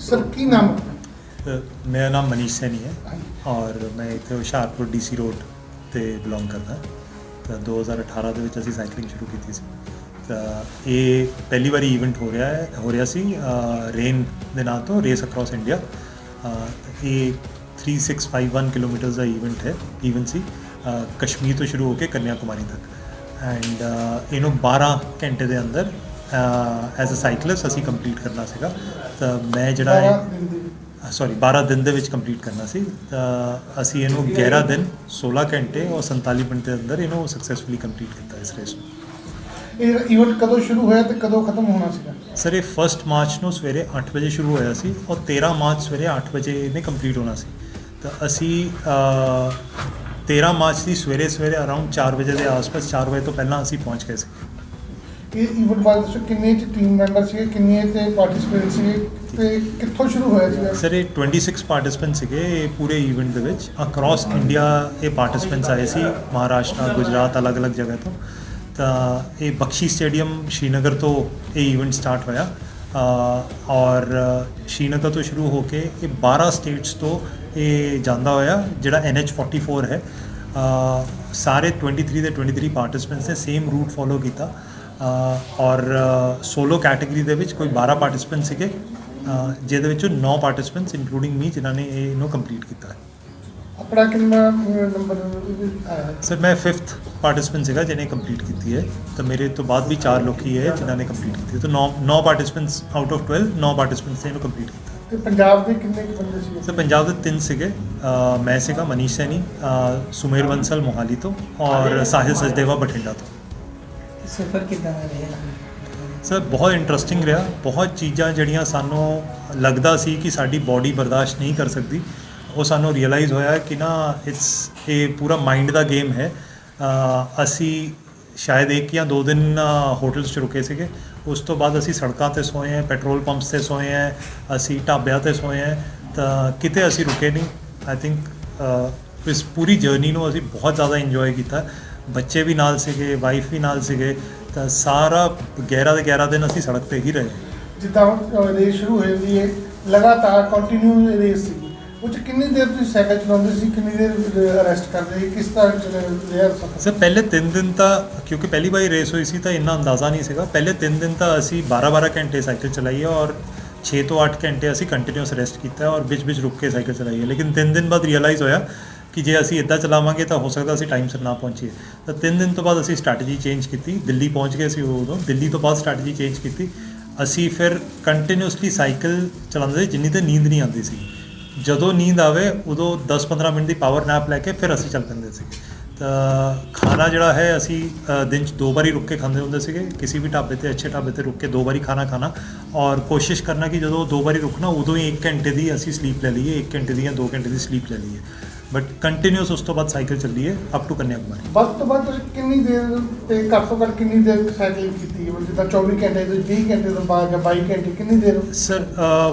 Sir की नाम मेरा नाम मनीष सैनी है और मैं इतने ਹੁਸ਼ਿਆਰਪੁਰ DC रोड ਤੇ ਬਿਲੋਂਗ ਕਰਦਾ। ਤਾਂ 2018 ਦੇ ਵਿੱਚ ਅਸੀਂ ਸਾਈਕਲਿੰਗ ਸ਼ੁਰੂ ਕੀਤੀ ਸੀ। ਤਾਂ ਇਹ ਪਹਿਲੀ ਵਾਰੀ ਇਵੈਂਟ ਹੋ ਰਿਹਾ ਸੀ ਰੇਨ ਦੇ ਨਾਂ ਤੋਂ ਰੇਸ ਅਕ੍ਰੋਸ ਇੰਡੀਆ। ਇਹ 3651 ਕਿਲੋਮੀਟਰ ਦਾ ਇਵੈਂਟ ਸੀ ਕਸ਼ਮੀਰ ਤੋਂ ਸ਼ੁਰੂ ਹੋ ਕੇ ਕੰਨਿਆਕੁਮਾਰੀ ਤੱਕ। ਐਂਡ ਇਹਨੂੰ 12 ਘੰਟੇ ਦੇ ਅੰਦਰ ਐਜ਼ ਅ ਸਾਈਕਲਿਸਟ ਅਸੀਂ ਕੰਪਲੀਟ ਕਰਨਾ ਸੀਗਾ। ਤਾਂ ਮੈਂ ਜਿਹੜਾ ਹੈ 12 दिन ਦੇ ਵਿੱਚ ਕੰਪਲੀਟ ਕਰਨਾ ਸੀ। ਤਾਂ ਅਸੀਂ ਇਹਨੂੰ 11 दिन 16 ਘੰਟੇ ਔਰ 47 ਮਿੰਟ ਦੇ ਅੰਦਰ ਇਹਨੂੰ ਸਕਸੈਸਫੁਲੀ ਕੰਪਲੀਟ ਕੀਤਾ ਇਸ ਰੇਸ ਨੂੰ। ਇਹ ਇਵੈਂਟ ਕਦੋਂ ਸ਼ੁਰੂ ਹੋਇਆ ਤੇ ਕਦੋਂ ਖਤਮ ਹੋਣਾ ਸੀਗਾ? ਸਰ ਇਹ 1 ਮਾਰਚ ਨੂੰ ਸਵੇਰੇ 8 ਵਜੇ ਸ਼ੁਰੂ ਹੋਇਆ ਸੀ ਔਰ 13 ਮਾਰਚ ਸਵੇਰੇ 8 ਵਜੇ ਇਹਨੇ ਕੰਪਲੀਟ ਹੋਣਾ ਸੀ। ਤਾਂ ਅਸੀਂ 13 ਮਾਰਚ ਦੀ ਸਵੇਰੇ ਅਰਾਊਂਡ 4 ਵਜੇ ਦੇ ਆਸ-ਪਾਸ 4 ਵਜੇ ਤੋਂ ਪਹਿਲਾਂ ਅਸੀਂ ਪਹੁੰਚ ਗਏ ਸੀ। ਇਹ ਇਵੈਂਟ ਬਾਰੇ ਦੱਸੋ, ਕਿੰਨੇ ਟੀਮ ਮੈਂਬਰ ਸੀਗੇ, ਕਿੰਨੇ ਤੇ ਪਾਰਟਿਸਿਪੇਟ ਸੀਗੇ ਤੇ ਕਿੱਥੋਂ ਸ਼ੁਰੂ ਹੋਇਆ ਸੀਗਾ? ਸਰ ਇਹ 26 ਪਾਰਟਿਸਪੈਂਟ ਸੀਗੇ ਇਹ ਪੂਰੇ ਇਵੈਂਟ ਦੇ ਵਿੱਚ। ਅਕ੍ਰੋਸ ਇੰਡੀਆ ਇਹ ਪਾਰਟਿਸਪੈਂਟਸ ਆਏ ਸੀ, ਮਹਾਰਾਸ਼ਟਰ, ਗੁਜਰਾਤ, ਅਲੱਗ-ਅਲੱਗ ਜਗ੍ਹਾ ਤੋਂ। ਤਾਂ ਇਹ ਬਖਸ਼ੀ ਸਟੇਡੀਅਮ ਸ਼੍ਰੀਨਗਰ ਤੋਂ ਇਹ ਇਵੈਂਟ ਸਟਾਰਟ ਹੋਇਆ ਔਰ ਸ਼੍ਰੀਨਗਰ ਤੋਂ ਸ਼ੁਰੂ ਹੋ ਕੇ ਇਹ 12 ਸਟੇਟਸ ਤੋਂ ਇਹ ਜਾਂਦਾ ਹੋਇਆ। ਜਿਹੜਾ NH44 ਹੈ ਸਾਰੇ 23 ਦੇ 23 ਪਾਰਟਿਸਪੈਂਟਸ ਨੇ ਸੇਮ ਰੂਟ ਫੋਲੋ ਕੀਤਾ ਔਰ ਸੋਲੋ ਕੈਟੇਗਰੀ ਦੇ ਵਿੱਚ ਕੋਈ 12 ਪਾਰਟਿਸਪੈਂਟ ਸੀਗੇ ਜਿਹਦੇ ਵਿੱਚੋਂ 9 ਪਾਰਟਿਸਪੈਂਟਸ ਇਨਕਲੂਡਿੰਗ ਮੀ ਜਿਨ੍ਹਾਂ ਨੇ ਇਹਨੂੰ ਕੰਪਲੀਟ ਕੀਤਾ ਹੈ। ਆਪਣਾ ਕਿੰਨਾ ਨੰਬਰ ਆਇਆ? ਸਰ ਮੈਂ 5th ਪਾਰਟਿਸਪੈਂਟ ਸੀਗਾ ਜਿਹਨੇ ਕੰਪਲੀਟ ਕੀਤੀ ਹੈ। ਤਾਂ ਮੇਰੇ ਤੋਂ ਬਾਅਦ ਵੀ 4 ਲੋਕੀ ਹੈ ਜਿਨ੍ਹਾਂ ਨੇ ਕੰਪਲੀਟ ਕੀਤੀ। ਤਾਂ 9 ਪਾਰਟਿਸਪੈਂਟਸ ਆਊਟ ਆਫ 12 9 ਪਾਰਟਿਸਪੈਂਟਸ ਨੇ ਇਹਨੂੰ ਕੰਪਲੀਟ ਕੀਤਾ। ਤੇ ਪੰਜਾਬ ਦੇ ਕਿੰਨੇ ਬੰਦੇ ਸੀਗੇ? ਸਰ ਪੰਜਾਬ ਦੇ 3 ਸੀਗੇ। ਮੈਂ ਸੀਗਾ ਮਨੀਸ਼ ਸੈਣੀ, ਸੁਮੇਰ ਬੰਸਲ ਮੋਹਾਲੀ ਤੋਂ ਔਰ ਸਾਹਿਲ ਸਚਦੇਵਾ ਬਠਿੰਡਾ ਤੋਂ। ਸਫ਼ਰ ਕਿੱਦਾਂ ਦਾ ਰਿਹਾ? ਸਰ ਬਹੁਤ ਇੰਟਰਸਟਿੰਗ ਰਿਹਾ। ਬਹੁਤ ਚੀਜ਼ਾਂ ਜਿਹੜੀਆਂ ਸਾਨੂੰ ਲੱਗਦਾ ਸੀ ਕਿ ਸਾਡੀ ਬਾਡੀ ਬਰਦਾਸ਼ਤ ਨਹੀਂ ਕਰ ਸਕਦੀ, ਉਹ ਸਾਨੂੰ ਰਿਅਲਾਈਜ਼ ਹੋਇਆ ਕਿ ਨਾ ਇਹ ਪੂਰਾ ਮਾਈਂਡ ਦਾ ਗੇਮ ਹੈ। ਅਸੀਂ ਸ਼ਾਇਦ 1 ਜਾਂ 2 ਦਿਨ ਹੋਟਲਸ 'ਚ ਰੁਕੇ ਸੀਗੇ। ਉਸ ਤੋਂ ਬਾਅਦ ਅਸੀਂ ਸੜਕਾਂ 'ਤੇ ਸੋਏ ਹਾਂ, ਪੈਟਰੋਲ ਪੰਪਸ 'ਤੇ ਸੋਏ ਹਾਂ, ਅਸੀਂ ਢਾਬਿਆਂ 'ਤੇ ਸੋਏ ਹਾਂ। ਤਾਂ ਕਿਤੇ ਅਸੀਂ ਰੁਕੇ ਨਹੀਂ। ਆਈ ਥਿੰਕ ਇਸ ਪੂਰੀ ਜਰਨੀ ਨੂੰ ਅਸੀਂ ਬਹੁਤ ਜ਼ਿਆਦਾ ਇੰਜੋਏ ਕੀਤਾ। ਬੱਚੇ ਵੀ ਨਾਲ ਸੀਗੇ, ਵਾਈਫ ਵੀ ਨਾਲ ਸੀਗੇ। ਤਾਂ ਸਾਰਾ 11 ਦੇ 11 ਦਿਨ ਅਸੀਂ ਸੜਕ 'ਤੇ ਹੀ ਰਹੇ। ਜਿੱਦਾਂ ਰੇਸ ਸ਼ੁਰੂ ਹੋਈ ਸੀ, ਇਹ ਲਗਾਤਾਰ ਕੰਟੀਨਿਊ ਰੇਸ ਸੀ। ਉਹ 'ਚ ਕਿੰਨੀ ਦੇਰ ਤੁਸੀਂ ਸਾਈਕਲ ਚਲਾਉਂਦੇ ਸੀ, ਕਿੰਨੀ ਦੇਰ ਰੈਸਟ ਕਰਦੇ ਸੀ, ਕਿਸ ਤਰ੍ਹਾਂ ਰਿਹਾ ਸਫ਼ਰ? ਸਰ ਪਹਿਲੇ 3 ਦਿਨ ਤਾਂ ਕਿਉਂਕਿ ਪਹਿਲੀ ਵਾਰੀ ਰੇਸ ਹੋਈ ਸੀ ਤਾਂ ਇੰਨਾ ਅੰਦਾਜ਼ਾ ਨਹੀਂ ਸੀਗਾ। ਪਹਿਲੇ 3 ਦਿਨ ਤਾਂ ਅਸੀਂ 12 ਘੰਟੇ ਸਾਈਕਲ ਚਲਾਈ ਹੈ ਔਰ 6 ਤੋਂ 8 ਘੰਟੇ ਅਸੀਂ ਕੰਟੀਨਿਊਸ ਰੈਸਟ ਕੀਤਾ ਔਰ ਵਿੱਚ ਰੁਕ ਕੇ ਸਾਈਕਲ ਚਲਾਈ ਹੈ। ਲੇਕਿਨ 3 ਦਿਨ ਬਾਅਦ ਰਿਅਲਾਈਜ਼ ਹੋਇਆ ਕਿ ਜੇ ਅਸੀਂ ਇੱਦਾਂ ਚਲਾਵਾਂਗੇ ਤਾਂ ਹੋ ਸਕਦਾ ਅਸੀਂ ਟਾਈਮ ਸਿਰ ਨਾ ਪਹੁੰਚੀਏ। ਤਾਂ 3 ਦਿਨ ਤੋਂ ਬਾਅਦ ਅਸੀਂ ਸਟ੍ਰੈਟਜੀ ਚੇਂਜ ਕੀਤੀ। ਦਿੱਲੀ ਪਹੁੰਚ ਗਏ ਸੀ ਉਦੋਂ। ਦਿੱਲੀ ਤੋਂ ਬਾਅਦ ਸਟ੍ਰੈਟਜੀ ਚੇਂਜ ਕੀਤੀ। ਅਸੀਂ ਫਿਰ ਕੰਟੀਨਿਊਸਲੀ ਸਾਈਕਲ ਚਲਾਉਂਦੇ ਸੀ ਜਿੰਨੀ ਤੇ ਨੀਂਦ ਨਹੀਂ ਆਉਂਦੀ ਸੀ। ਜਦੋਂ ਨੀਂਦ ਆਵੇ ਉਦੋਂ 10-15 ਮਿੰਟ ਦੀ ਪਾਵਰ ਨੈਪ ਲੈ ਕੇ ਫਿਰ ਅਸੀਂ ਚੱਲ ਪੈਂਦੇ ਸੀ। ਤਾਂ ਖਾਣਾ ਜਿਹੜਾ ਹੈ ਅਸੀਂ ਦਿਨ 'ਚ 2 ਵਾਰੀ ਰੁਕ ਕੇ ਖਾਂਦੇ ਹੁੰਦੇ ਸੀਗੇ। ਕਿਸੇ ਵੀ ਢਾਬੇ 'ਤੇ, ਅੱਛੇ ਢਾਬੇ 'ਤੇ ਰੁਕ ਕੇ 2 ਵਾਰੀ ਖਾਣਾ ਔਰ ਕੋਸ਼ਿਸ਼ ਕਰਨਾ ਕਿ ਜਦੋਂ 2 ਵਾਰੀ ਰੁਕਣਾ ਉਦੋਂ ਹੀ 1 ਘੰਟੇ ਦੀ ਅਸੀਂ ਸਲੀਪ ਲੈ ਲਈਏ, 1 ਘੰਟੇ ਦੀ ਜਾਂ 2 ਘੰਟੇ ਦੀ ਸਲੀਪ ਲੈ ਲਈਏ। ਬਟ ਕੰਟੀਨਿਊਸ ਉਸ ਤੋਂ ਬਾਅਦ ਸਾਈਕਲ ਚੱਲੀ ਹੈ ਅਪ ਟੂ ਕੰਨਿਆਕੁਮਾਰੀ। ਵੱਧ ਤੋਂ ਵੱਧ ਤੁਸੀਂ ਕਿੰਨੀ ਦੇਰ ਤੇ ਘੱਟ ਤੋਂ ਘੱਟ ਕਿੰਨੀ ਦੇਰ ਸਾਈਕਲਿੰਗ ਕੀਤੀ ਹੈ? ਜਿੱਦਾਂ 24 ਘੰਟੇ ਤੋਂ 20 ਘੰਟੇ ਤੋਂ ਬਾਅਦ ਜਾਂ 22 ਘੰਟੇ ਕਿੰਨੀ ਦੇਰ? ਸਰ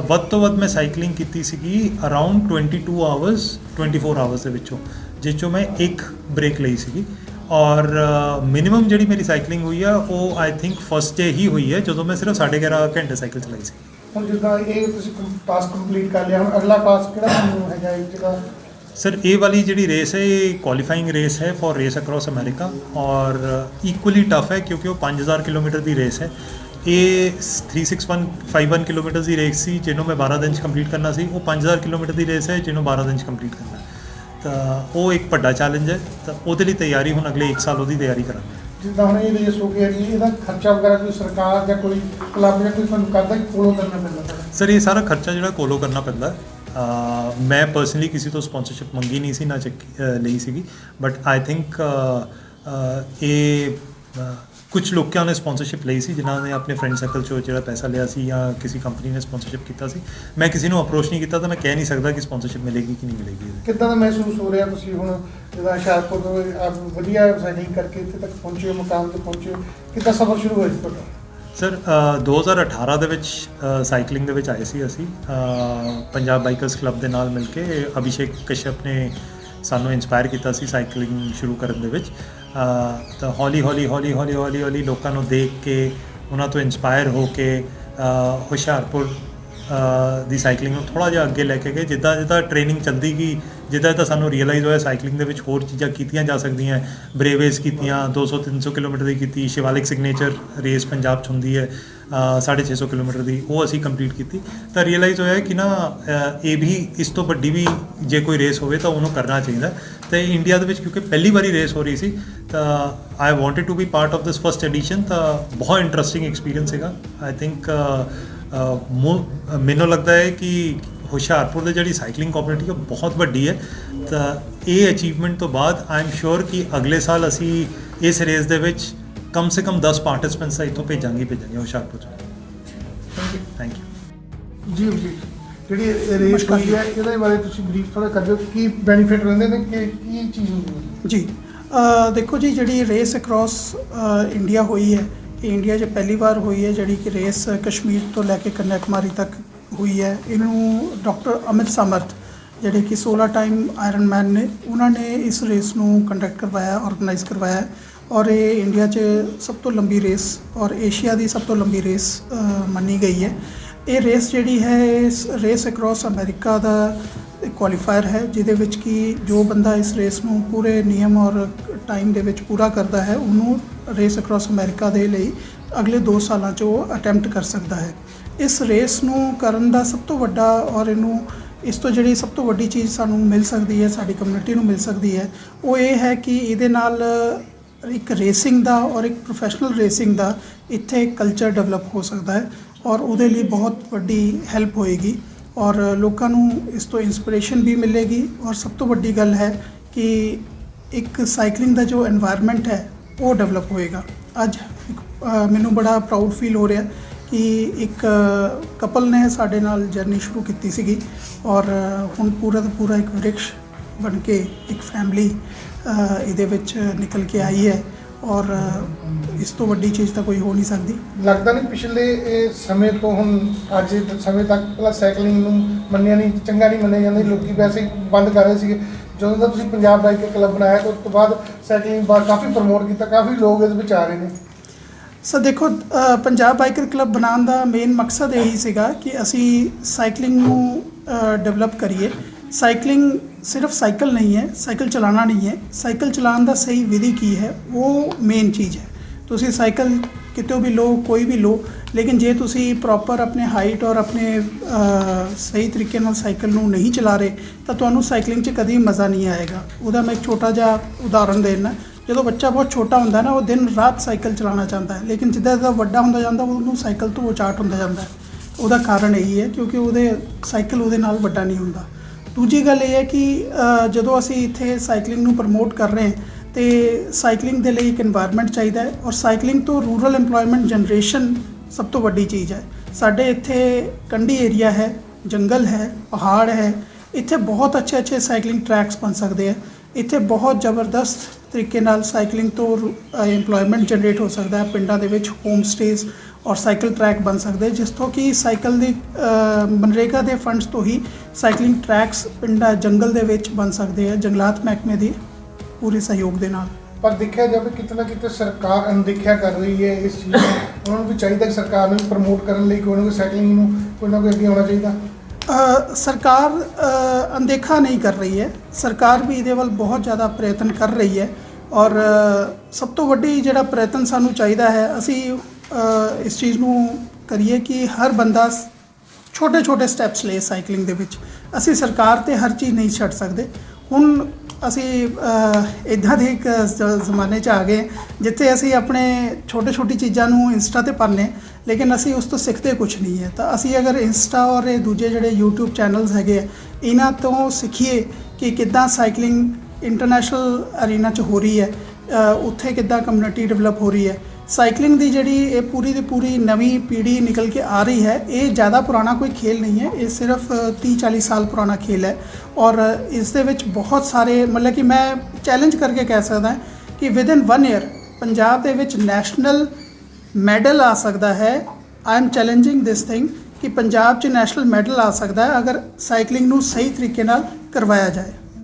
ਵੱਧ ਤੋਂ ਵੱਧ ਮੈਂ ਸਾਈਕਲਿੰਗ ਕੀਤੀ ਸੀਗੀ ਅਰਾਊਂਡ 22 ਆਵਰਸ 24 ਆਵਰਸ ਦੇ ਵਿੱਚੋਂ, ਜਿਸ 'ਚੋਂ ਮੈਂ 1 ਬ੍ਰੇਕ ਲਈ ਸੀਗੀ। ਔਰ ਮਿਨੀਮਮ ਜਿਹੜੀ ਮੇਰੀ ਸਾਈਕਲਿੰਗ ਹੋਈ ਆ ਉਹ ਆਈ ਥਿੰਕ ਫਸਟ ਡੇ ਹੀ ਹੋਈ ਹੈ ਜਦੋਂ ਮੈਂ ਸਿਰਫ 11.5 ਘੰਟੇ ਸਾਈਕਲ ਚਲਾਈ ਸੀ। ਹੁਣ ਜਿੱਦਾਂ ਇਹ ਤੁਸੀਂ ਟਾਸਕ ਕੰਪਲੀਟ ਕਰ ਲਿਆ, ਹੁਣ ਅਗਲਾ ਟਾਸਕ ਕਿਹੜਾ ਤੁਹਾਨੂੰ ਹੈਗਾ ਇਹ ਜਿਹੜਾ? ਸਰ ਇਹ ਵਾਲੀ ਜਿਹੜੀ ਰੇਸ ਹੈ ਇਹ ਕੁਆਲੀਫਾਈਂਗ ਰੇਸ ਹੈ ਫॉर ਰੇਸ ਅਕ੍ਰੋਸ ਅਮਰੀਕਾ ਔਰ ਇਕੁਅਲੀ ਟਫ ਹੈ ਕਿਉਂਕਿ ਉਹ 5000 ਕਿਲੋਮੀਟਰ ਦੀ ਰੇਸ ਹੈ। ਇਹ 3651 ਕਿਲੋਮੀਟਰ ਦੀ ਰੇਸ ਸੀ ਜਿਹਨੂੰ ਮੈਂ 12 ਦਿਨ 'ਚ ਕੰਪਲੀਟ ਕਰਨਾ ਸੀ। ਉਹ 5000 ਕਿਲੋਮੀਟਰ ਦੀ ਰੇਸ ਹੈ ਜਿਹਨੂੰ 12 ਦਿਨ 'ਚ ਕੰਪਲੀਟ ਕਰਨਾ। ਤਾਂ ਉਹ ਇੱਕ ਵੱਡਾ ਚੈਲੰਜ ਹੈ। ਤਾਂ ਉਹਦੇ ਲਈ ਤਿਆਰੀ ਹੁਣ ਅਗਲੇ 1 ਸਾਲ ਉਹਦੀ ਤਿਆਰੀ ਕਰਾਂਗੇ। ਜਿੱਦਾਂ ਹੁਣ ਇਹ ਰੇਸ ਹੋ ਗਿਆ ਜੀ, ਇਹਦਾ ਖਰਚਾ ਵਗੈਰਾ ਕੋਈ ਸਰਕਾਰ ਜਾਂ ਕੋਈ ਕਲੱਬ ਜਾਂ ਕੋਈ ਤੁਹਾਨੂੰ ਕਰਦਾ ਕਿ ਫੋਲੋ ਕਰਨਾ ਪੈਂਦਾ? ਸਰ ਇਹ ਸਾਰਾ ਖਰਚਾ ਜਿਹੜਾ ਕੋਲੋਂ ਕਰਨਾ ਪੈਂਦਾ। ਮੈਂ ਪਰਸਨਲੀ ਕਿਸੇ ਤੋਂ ਸਪੋਂਸਰਸ਼ਿਪ ਮੰਗੀ ਨਹੀਂ ਸੀ, ਨਾ ਲਈ ਸੀਗੀ। ਬਟ ਆਈ ਥਿੰਕ ਇਹ ਕੁਝ ਲੋਕਾਂ ਨੇ ਸਪੋਂਸਰਸ਼ਿਪ ਲਈ ਸੀ ਜਿਨ੍ਹਾਂ ਨੇ ਆਪਣੇ ਫਰੈਂਡ ਸਰਕਲ 'ਚੋਂ ਜਿਹੜਾ ਪੈਸਾ ਲਿਆ ਸੀ ਜਾਂ ਕਿਸੇ ਕੰਪਨੀ ਨੇ ਸਪੋਂਸਰਸ਼ਿਪ ਕੀਤਾ ਸੀ। ਮੈਂ ਕਿਸੇ ਨੂੰ ਅਪਰੋਚ ਨਹੀਂ ਕੀਤਾ ਤਾਂ ਮੈਂ ਕਹਿ ਨਹੀਂ ਸਕਦਾ ਕਿ ਸਪੋਂਸਰਸ਼ਿਪ ਮਿਲੇਗੀ ਕਿ ਨਹੀਂ ਮਿਲੇਗੀ। ਕਿੱਦਾਂ ਦਾ ਮਹਿਸੂਸ ਹੋ ਰਿਹਾ ਤੁਸੀਂ ਹੁਣ ਜਿੱਦਾਂ ਹੁਸ਼ਿਆਰਪੁਰ ਤੋਂ ਆਪ ਵਧੀਆ ਸਾਈਕਲਿੰਗ ਕਰਕੇ ਇੱਥੇ ਤੱਕ ਪਹੁੰਚੇ, ਮੁਕਾਮ 'ਤੇ ਪਹੁੰਚੇ, ਕਿੱਦਾਂ ਸਫ਼ਰ ਸ਼ੁਰੂ ਹੋਇਆ ਸੀ ਤੁਹਾਡਾ? ਸਰ 2018 ਦੇ ਵਿੱਚ ਸਾਈਕਲਿੰਗ ਦੇ ਵਿੱਚ ਆਏ ਸੀ ਅਸੀਂ ਪੰਜਾਬ ਬਾਈਕਰਸ ਕਲੱਬ ਦੇ ਨਾਲ ਮਿਲ ਕੇ। ਅਭਿਸ਼ੇਕ ਕਸ਼ਯਪ ਨੇ ਸਾਨੂੰ ਇਨਸਪਾਇਰ ਕੀਤਾ ਸੀ ਸਾਈਕਲਿੰਗ ਸ਼ੁਰੂ ਕਰਨ ਦੇ ਵਿੱਚ। ਤਾਂ ਹੌਲੀ ਲੋਕਾਂ ਨੂੰ ਦੇਖ ਕੇ ਉਹਨਾਂ ਤੋਂ ਇਨਸਪਾਇਰ ਹੋ ਕੇ ਹੁਸ਼ਿਆਰਪੁਰ ਦੀ ਸਾਈਕਲਿੰਗ ਨੂੰ ਥੋੜ੍ਹਾ ਜਿਹਾ ਅੱਗੇ ਲੈ ਕੇ ਗਏ। ਜਿੱਦਾਂ ਜਿੱਦਾਂ ਟ੍ਰੇਨਿੰਗ ਚੱਲਦੀ ਗਈ, ਜਿੱਦਾਂ ਜਿੱਦਾਂ ਸਾਨੂੰ ਰੀਅਲਾਈਜ਼ ਹੋਇਆ ਸਾਈਕਲਿੰਗ ਦੇ ਵਿੱਚ ਹੋਰ ਚੀਜ਼ਾਂ ਕੀਤੀਆਂ ਜਾ ਸਕਦੀਆਂ। ਬਰੇਵੇਜ਼ ਕੀਤੀਆਂ, 200-300 ਕਿਲੋਮੀਟਰ ਦੀ ਕੀਤੀ। ਸ਼ਿਵਾਲਿਕ ਸਿਗਨੇਚਰ ਰੇਸ ਪੰਜਾਬ 'ਚ ਹੁੰਦੀ ਹੈ 650 ਕਿਲੋਮੀਟਰ ਦੀ, ਉਹ ਅਸੀਂ ਕੰਪਲੀਟ ਕੀਤੀ। ਤਾਂ ਰੀਅਲਾਈਜ਼ ਹੋਇਆ ਕਿ ਨਾ ਇਹ ਵੀ ਇਸ ਤੋਂ ਵੱਡੀ ਵੀ ਜੇ ਕੋਈ ਰੇਸ ਹੋਵੇ ਤਾਂ ਉਹਨੂੰ ਕਰਨਾ ਚਾਹੀਦਾ। ਅਤੇ ਇੰਡੀਆ ਦੇ ਵਿੱਚ ਕਿਉਂਕਿ ਪਹਿਲੀ ਵਾਰੀ ਰੇਸ ਹੋ ਰਹੀ ਸੀ ਤਾਂ I wanted to be part of this first edition. ਤਾਂ ਬਹੁਤ ਇੰਟਰਸਟਿੰਗ ਐਕਸਪੀਰੀਅੰਸ ਸੀਗਾ। ਆਈ ਥਿੰਕ ਮੈਨੂੰ ਲੱਗਦਾ ਹੈ ਕਿ ਹੁਸ਼ਿਆਰਪੁਰ ਦੀ ਜਿਹੜੀ ਸਾਈਕਲਿੰਗ ਕਮਿਊਨਿਟੀ ਹੈ ਬਹੁਤ ਵੱਡੀ ਹੈ। ਤਾਂ ਇਹ ਅਚੀਵਮੈਂਟ ਤੋਂ ਬਾਅਦ ਆਈ ਐਮ ਸ਼ੋਰ ਕਿ ਅਗਲੇ ਸਾਲ ਅਸੀਂ ਇਸ ਰੇਸ ਦੇ ਵਿੱਚ ਕਮ ਸੇ ਕਮ 10 ਪਾਰਟਿਸਪੈਂਟਸ ਇੱਥੋਂ ਭੇਜਾਂਗੇ ਹੁਸ਼ਿਆਰਪੁਰ 'ਚ। ਥੈਂਕ ਯੂ ਜੀ ਜੀ। ਜਿਹੜੀ ਰੇਸ ਹੋਈ ਹੈ ਇਹਦੇ ਬਾਰੇ ਤੁਸੀਂ ਬਰੀਫ ਥੋੜ੍ਹਾ ਕਰ ਦਿਓ, ਕੀ ਬੈਨੀਫਿਟ ਰਹਿੰਦੇ ਨੇ, ਕਿ ਕੀ ਚੀਜ਼ ਹੁੰਦੀ ਹੈ? ਜੀ ਦੇਖੋ ਜੀ, ਜਿਹੜੀ ਰੇਸ ਅਕ੍ਰੋਸ ਇੰਡੀਆ ਹੋਈ ਹੈ, ਇਹ ਇੰਡੀਆ 'ਚ ਪਹਿਲੀ ਵਾਰ ਹੋਈ ਹੈ। ਜਿਹੜੀ ਕਿ ਰੇਸ ਕਸ਼ਮੀਰ ਤੋਂ ਲੈ ਕੇ ਕੰਨਿਆਕੁਮਾਰੀ ਤੱਕ ਹੋਈ ਹੈ। ਇਹਨੂੰ ਡਾਕਟਰ ਅਮਿਤ ਸਮਰਥ ਜਿਹੜੇ ਕਿ 16 ਟਾਈਮ ਆਇਰਨ ਮੈਨ ਨੇ, ਉਹਨਾਂ ਨੇ ਇਸ ਰੇਸ ਨੂੰ ਕੰਡਕਟ ਕਰਵਾਇਆ, ਆਰਗੇਨਾਈਜ਼ ਕਰਵਾਇਆ। ਔਰ ਇਹ ਇੰਡੀਆ 'ਚ ਸਭ ਤੋਂ ਲੰਬੀ ਰੇਸ ਔਰ ਏਸ਼ੀਆ ਦੀ ਸਭ ਤੋਂ ਲੰਬੀ ਰੇਸ ਮੰਨੀ ਗਈ ਹੈ। ਇਹ ਰੇਸ ਜਿਹੜੀ ਹੈ, ਇਸ ਰੇਸ ਅਕ੍ਰੋਸ ਅਮਰੀਕਾ ਦਾ ਕੁਆਲੀਫਾਇਰ ਹੈ, ਜਿਹਦੇ ਵਿੱਚ ਕਿ ਜੋ ਬੰਦਾ ਇਸ ਰੇਸ ਨੂੰ ਪੂਰੇ ਨਿਯਮ ਔਰ ਟਾਈਮ ਦੇ ਵਿੱਚ ਪੂਰਾ ਕਰਦਾ ਹੈ, ਉਹਨੂੰ ਰੇਸ ਅਕ੍ਰੋਸ ਅਮਰੀਕਾ ਦੇ ਲਈ ਅਗਲੇ 2 ਸਾਲਾਂ 'ਚ ਉਹ ਅਟੈਂਪਟ ਕਰ ਸਕਦਾ ਹੈ। ਇਸ ਰੇਸ ਨੂੰ ਕਰਨ ਦਾ ਸਭ ਤੋਂ ਵੱਡਾ ਔਰ ਇਸ ਤੋਂ ਜਿਹੜੀ ਸਭ ਤੋਂ ਵੱਡੀ ਚੀਜ਼ ਸਾਨੂੰ ਮਿਲ ਸਕਦੀ ਹੈ, ਸਾਡੀ ਕਮਿਊਨਿਟੀ ਨੂੰ ਮਿਲ ਸਕਦੀ ਹੈ, ਉਹ ਇਹ ਹੈ ਕਿ ਇਹਦੇ ਨਾਲ ਇੱਕ ਰੇਸਿੰਗ ਦਾ ਔਰ ਇੱਕ ਪ੍ਰੋਫੈਸ਼ਨਲ ਰੇਸਿੰਗ ਦਾ ਇੱਥੇ ਕਲਚਰ ਡਿਵੈਲਪ ਹੋ ਸਕਦਾ ਹੈ। ਔਰ ਉਹਦੇ ਲਈ ਬਹੁਤ ਵੱਡੀ ਹੈਲਪ ਹੋਏਗੀ ਔਰ ਲੋਕਾਂ ਨੂੰ ਇਸ ਤੋਂ ਇੰਸਪੀਰੇਸ਼ਨ ਵੀ ਮਿਲੇਗੀ। ਔਰ ਸਭ ਤੋਂ ਵੱਡੀ ਗੱਲ ਹੈ ਕਿ ਇੱਕ ਸਾਈਕਲਿੰਗ ਦਾ ਜੋ এনवायरमेंट ਹੈ ਉਹ ਡਿਵੈਲਪ ਹੋਏਗਾ। ਅੱਜ ਮੈਨੂੰ ਬੜਾ ਪ੍ਰਾਊਡ ਫੀਲ ਹੋ ਰਿਹਾ ਕਿ ਇੱਕ ਕਪਲ ਨੇ ਸਾਡੇ ਨਾਲ ਜਰਨੀ ਸ਼ੁਰੂ ਕੀਤੀ ਸੀਗੀ ਔਰ ਹੁਣ ਪੂਰਾ ਦਾ ਪੂਰਾ ਇੱਕ ਵ੍ਰਿਕਸ਼ ਬਣ ਕੇ ਇੱਕ ਫੈਮਿਲੀ ਇਹਦੇ ਵਿੱਚ ਨਿਕਲ ਕੇ ਆਈ ਹੈ। ਔਰ ਇਸ ਤੋਂ ਵੱਡੀ ਚੀਜ਼ ਤਾਂ ਕੋਈ ਹੋ ਨਹੀਂ ਸਕਦੀ। ਲੱਗਦਾ ਨਹੀਂ ਪਿਛਲੇ ਇਹ ਸਮੇਂ ਤੋਂ ਹੁਣ ਅੱਜ ਦੇ ਸਮੇਂ ਤੱਕ ਪਹਿਲਾਂ ਸਾਈਕਲਿੰਗ ਨੂੰ ਮੰਨਿਆ ਨਹੀਂ, ਚੰਗਾ ਨਹੀਂ ਮੰਨਿਆ ਜਾਂਦਾ, ਲੋਕੀ ਵੈਸੇ ਬੰਦ ਕਰ ਰਹੇ ਸੀਗੇ। ਜਦੋਂ ਦਾ ਤੁਸੀਂ ਪੰਜਾਬ ਬਾਈਕਰ ਕਲੱਬ ਬਣਾਇਆ ਤਾਂ ਉਸ ਤੋਂ ਬਾਅਦ ਸਾਈਕਲਿੰਗ ਬਾਰੇ ਕਾਫੀ ਪ੍ਰਮੋਟ ਕੀਤਾ, ਕਾਫੀ ਲੋਕ ਇਸ ਵਿੱਚ ਆ ਰਹੇ ਨੇ। ਸਰ ਦੇਖੋ, ਪੰਜਾਬ ਬਾਈਕਰ ਕਲੱਬ ਬਣਾਉਣ ਦਾ ਮੇਨ ਮਕਸਦ ਇਹੀ ਸੀਗਾ ਕਿ ਅਸੀਂ ਸਾਈਕਲਿੰਗ ਨੂੰ ਡਿਵੈਲਪ ਕਰੀਏ। ਸਾਈਕਲਿੰਗ ਸਿਰਫ ਸਾਈਕਲ ਨਹੀਂ ਹੈ, ਸਾਈਕਲ ਚਲਾਉਣਾ ਨਹੀਂ ਹੈ, ਸਾਈਕਲ ਚਲਾਉਣ ਦਾ ਸਹੀ ਵਿਧੀ ਕੀ ਹੈ ਉਹ ਮੇਨ ਚੀਜ਼ ਹੈ। ਤੁਸੀਂ ਸਾਈਕਲ ਕਿਤੋਂ ਵੀ ਲਓ, ਕੋਈ ਵੀ ਲਓ, ਲੇਕਿਨ ਜੇ ਤੁਸੀਂ ਪ੍ਰੋਪਰ ਆਪਣੇ ਹਾਈਟ ਔਰ ਆਪਣੇ ਸਹੀ ਤਰੀਕੇ ਨਾਲ ਸਾਈਕਲ ਨੂੰ ਨਹੀਂ ਚਲਾ ਰਹੇ ਤਾਂ ਤੁਹਾਨੂੰ ਸਾਈਕਲਿੰਗ 'ਚ ਕਦੀ ਮਜ਼ਾ ਨਹੀਂ ਆਏਗਾ। ਉਹਦਾ ਮੈਂ ਇੱਕ ਛੋਟਾ ਜਿਹਾ ਉਦਾਹਰਣ ਦੇਣਾ। ਜਦੋਂ ਬੱਚਾ ਬਹੁਤ ਛੋਟਾ ਹੁੰਦਾ ਨਾ, ਉਹ ਦਿਨ ਰਾਤ ਸਾਈਕਲ ਚਲਾਉਣਾ ਚਾਹੁੰਦਾ ਹੈ, ਲੇਕਿਨ ਜਿੱਦਾਂ ਜਿੱਦਾਂ ਵੱਡਾ ਹੁੰਦਾ ਜਾਂਦਾ ਉਹਨੂੰ ਸਾਈਕਲ ਤੋਂ ਉਚਾਟ ਹੁੰਦਾ ਜਾਂਦਾ ਹੈ। ਉਹਦਾ ਕਾਰਨ ਇਹੀ ਹੈ ਕਿਉਂਕਿ ਉਹਦੇ ਸਾਈਕਲ ਉਹਦੇ ਨਾਲ ਵੱਡਾ ਨਹੀਂ ਹੁੰਦਾ। ਦੂਜੀ ਗੱਲ ਇਹ ਹੈ ਕਿ ਜਦੋਂ ਅਸੀਂ ਇੱਥੇ ਸਾਈਕਲਿੰਗ ਨੂੰ ਪ੍ਰਮੋਟ ਕਰ ਰਹੇ ਹਾਂ ਤੇ ਸਾਈਕਲਿੰਗ ਦੇ ਲਈ ਇੱਕ এনवायरमेंट ਚਾਹੀਦਾ ਹੈ ਔਰ ਸਾਈਕਲਿੰਗ ਤੋਂ ਰੂਰਲ ਏਮਪਲੋਇਮੈਂਟ ਜਨਰੇਸ਼ਨ ਸਭ ਤੋਂ ਵੱਡੀ ਚੀਜ਼ ਹੈ। ਸਾਡੇ ਇੱਥੇ ਕੰਢੀ ਏਰੀਆ ਹੈ, ਜੰਗਲ ਹੈ, ਪਹਾੜ ਹੈ, ਇੱਥੇ ਬਹੁਤ ਅੱਛੇ ਸਾਈਕਲਿੰਗ ਟਰੈਕਸ ਬਣ ਸਕਦੇ ਆ। ਇੱਥੇ ਬਹੁਤ ਜ਼ਬਰਦਸਤ ਤਰੀਕੇ ਨਾਲ ਸਾਈਕਲਿੰਗ ਤੋਂ ਏਮਪਲੋਇਮੈਂਟ ਜਨਰੇਟ ਹੋ ਸਕਦਾ ਹੈ। ਪਿੰਡਾਂ ਦੇ ਵਿੱਚ ਹੋਮ ਸਟੇਜ਼ ਔਰ ਸਾਈਕਲ ਟਰੈਕ ਬਣ ਸਕਦੇ, ਜਿਸ ਤੋਂ ਕਿ ਸਾਈਕਲ ਦੀ ਮਨਰੇਗਾ ਦੇ ਫੰਡਸ ਤੋਂ ਹੀ ਸਾਈਕਲਿੰਗ ਟਰੈਕਸ ਪਿੰਡਾਂ ਜੰਗਲ ਦੇ ਵਿੱਚ ਬਣ ਸਕਦੇ ਆ, ਜੰਗਲਾਤ ਮਹਿਕਮੇ ਦੀ ਪੂਰੇ ਸਹਿਯੋਗ ਦੇ ਨਾਲ। ਪਰ ਦੇਖਿਆ ਜਾਵੇ ਕਿਤੇ ਨਾ ਕਿਤੇ ਸਰਕਾਰ ਅਣਦੇਖਿਆ ਕਰ ਰਹੀ ਹੈ ਇਸ ਚੀਜ਼ ਨੂੰ। ਉਹਨਾਂ ਨੂੰ ਵੀ ਚਾਹੀਦਾ ਕਿ ਸਰਕਾਰ ਨੂੰ ਪ੍ਰਮੋਟ ਕਰਨ ਲਈ ਕੋਈ ਨਾ ਕੋਈ ਸਾਈਕਲਿੰਗ ਨੂੰ ਕੋਈ ਨਾ ਕੋਈ ਅੱਗੇ ਆਉਣਾ ਚਾਹੀਦਾ। ਸਰਕਾਰ ਅਣਦੇਖਾ ਨਹੀਂ ਕਰ ਰਹੀ ਹੈ, ਸਰਕਾਰ ਵੀ ਇਹਦੇ ਵੱਲ ਬਹੁਤ ਜ਼ਿਆਦਾ ਪ੍ਰਯਤਨ ਕਰ ਰਹੀ ਹੈ। ਔਰ ਸਭ ਤੋਂ ਵੱਡੀ ਜਿਹੜਾ ਪ੍ਰਯਤਨ ਸਾਨੂੰ ਚਾਹੀਦਾ ਹੈ, ਅਸੀਂ ਇਸ ਚੀਜ਼ ਨੂੰ ਕਰੀਏ ਕਿ ਹਰ ਬੰਦਾ ਛੋਟੇ ਸਟੈਪਸ ਲਏ ਸਾਈਕਲਿੰਗ ਦੇ ਵਿੱਚ। ਅਸੀਂ ਸਰਕਾਰ 'ਤੇ ਹਰ ਚੀਜ਼ ਨਹੀਂ ਛੱਡ ਸਕਦੇ। ਹੁਣ ਅਸੀਂ ਇੱਦਾਂ ਦੇ ਇੱਕ ਜ਼ਮਾਨੇ 'ਚ ਆ ਗਏ ਜਿੱਥੇ ਅਸੀਂ ਆਪਣੇ ਛੋਟੀ ਚੀਜ਼ਾਂ ਨੂੰ ਇੰਸਟਾ 'ਤੇ ਪਾਉਂਦੇ, ਲੇਕਿਨ ਅਸੀਂ ਉਸ ਤੋਂ ਸਿੱਖਦੇ ਕੁਝ ਨਹੀਂ ਹੈ। ਤਾਂ ਅਸੀਂ ਅਗਰ ਇੰਸਟਾ ਔਰ ਇਹ ਦੂਜੇ ਜਿਹੜੇ YouTube ਚੈਨਲਸ ਹੈਗੇ ਆ, ਇਹਨਾਂ ਤੋਂ ਸਿੱਖੀਏ ਕਿ ਕਿੱਦਾਂ ਸਾਈਕਲਿੰਗ ਇੰਟਰਨੈਸ਼ਨਲ ਅਰੀਨਾ 'ਚ ਹੋ ਰਹੀ ਹੈ, ਉੱਥੇ ਕਿੱਦਾਂ ਕਮਿਊਨਿਟੀ ਡਿਵੈਲਪ ਹੋ ਰਹੀ ਹੈ। ਸਾਈਕਲਿੰਗ ਦੀ ਜਿਹੜੀ ਇਹ ਪੂਰੀ ਦੀ ਪੂਰੀ ਨਵੀਂ ਪੀੜ੍ਹੀ ਨਿਕਲ ਕੇ ਆ ਰਹੀ ਹੈ, ਇਹ ਜ਼ਿਆਦਾ ਪੁਰਾਣਾ ਕੋਈ ਖੇਲ ਨਹੀਂ ਹੈ, ਇਹ ਸਿਰਫ 30-40 ਸਾਲ ਪੁਰਾਣਾ ਖੇਲ ਹੈ। ਔਰ ਇਸ ਦੇ ਵਿੱਚ ਬਹੁਤ ਸਾਰੇ ਮਤਲਬ ਕਿ ਮੈਂ ਚੈਲੰਜ ਕਰਕੇ ਕਹਿ ਸਕਦਾ ਕਿ ਵਿਦਿਨ 1 ਈਅਰ ਪੰਜਾਬ ਦੇ ਵਿੱਚ ਨੈਸ਼ਨਲ ਮੈਡਲ ਆ ਸਕਦਾ ਹੈ। I am challenging this thing ਕਿ ਪੰਜਾਬ 'ਚ ਨੈਸ਼ਨਲ ਮੈਡਲ ਆ ਸਕਦਾ ਹੈ ਅਗਰ ਸਾਈਕਲਿੰਗ ਨੂੰ ਸਹੀ ਤਰੀਕੇ ਨਾਲ ਕਰਵਾਇਆ ਜਾਏ।